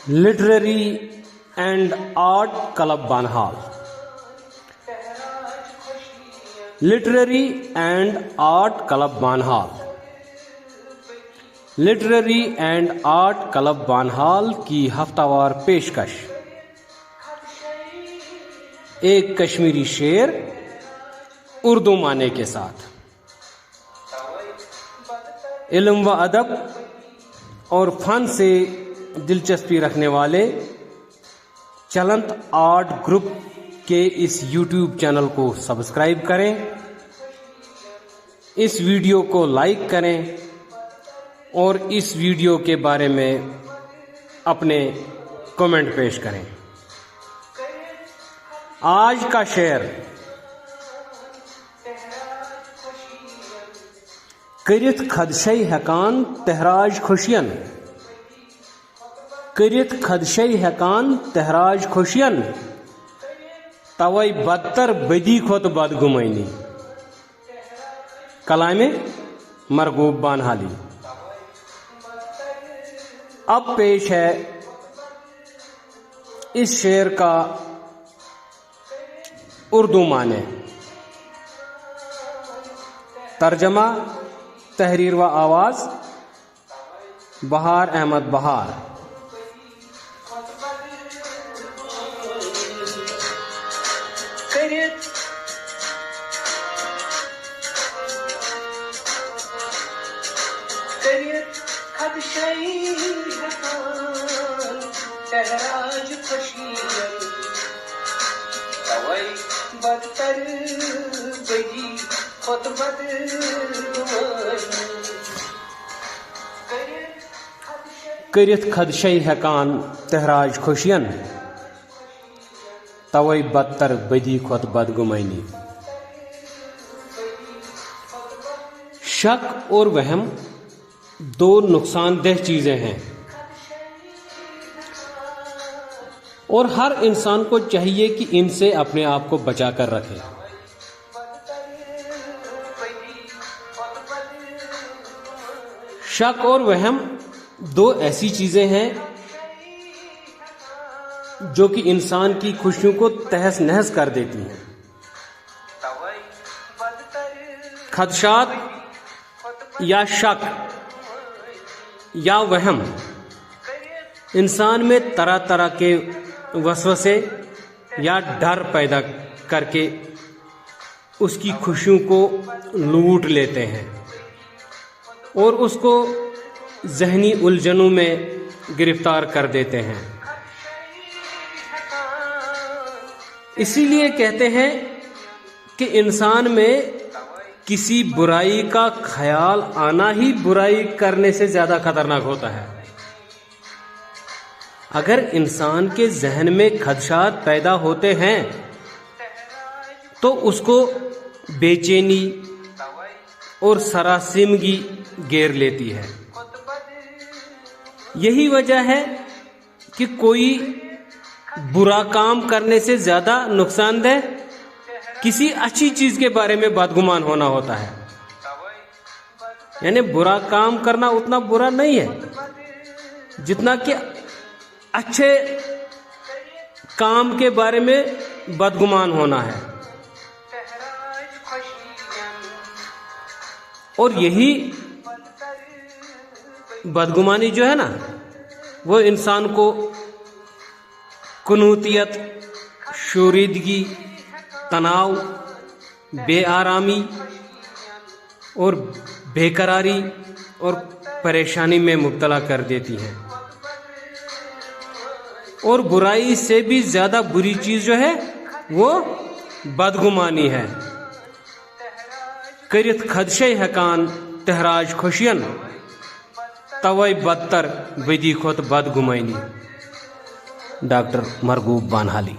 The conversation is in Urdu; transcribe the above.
Literary and Art Club Banhal. Literary and Art Club Banhal. Literary and art club Banihal کی ہفتہ وار پیشکش. ایک کشمیری شعر اردو معنی کے ساتھ. علم و ادب اور فن سے دلچسپی رکھنے والے چلنت آرٹ گروپ کے اس یوٹیوب چینل کو سبسکرائب کریں، اس ویڈیو کو لائک کریں اور اس ویڈیو کے بارے میں اپنے کمنٹ پیش کریں. آج کا شعر: کرت خدشے ہیکان تہراج خوشین، کرت خدشے ہیکان تہراج خوشین، توے بدتر بدی کھوت بدگمانی. کلام مرغوب بانہالی. اب پیش ہے اس شعر کا اردو معنی. ترجمہ، تحریر و آواز بہار احمد بہار. تہراج خوشین، توے بدتر بدی خود بدگمانی. کرت خدشے ہیکان تہراج خوشین، توے بدتر بدی کھوت بدگمانی. شک اور وہم دو نقصان دہ چیزیں ہیں، اور ہر انسان کو چاہیے کہ ان سے اپنے آپ کو بچا کر رکھے. شک اور وہم دو ایسی چیزیں ہیں جو کہ انسان کی خوشیوں کو تہس نہس کر دیتی ہیں. خدشات یا شک یا وہم انسان میں طرح طرح کے وسوسے یا ڈر پیدا کر کے اس کی خوشیوں کو لوٹ لیتے ہیں اور اس کو ذہنی الجھنوں میں گرفتار کر دیتے ہیں. اسی لیے کہتے ہیں کہ انسان میں کسی برائی کا خیال آنا ہی برائی کرنے سے زیادہ خطرناک ہوتا ہے. اگر انسان کے ذہن میں خدشات پیدا ہوتے ہیں تو اس کو بے چینی اور سراسیمگی گھیر لیتی ہے. یہی وجہ ہے کہ کوئی برا کام کرنے سے زیادہ نقصان دہ کسی اچھی چیز کے بارے میں بدگمان ہونا ہوتا ہے. یعنی برا کام کرنا اتنا برا نہیں ہے جتنا کہ اچھے کام کے بارے میں بدگمان ہونا ہے. اور یہی بدگمانی جو ہے نا، وہ انسان کو قنوطیت، شوریدگی، تناؤ، بے آرامی اور بے قراری اور پریشانی میں مبتلا کر دیتی ہے. اور برائی سے بھی زیادہ بری چیز جو ہے وہ بدگمانی ہے. کرت خدشے ہیکان تہراج خوشین، توے بدتر بدی کھوت بدگمانی. ڈاکٹر مرغوب بانہالی.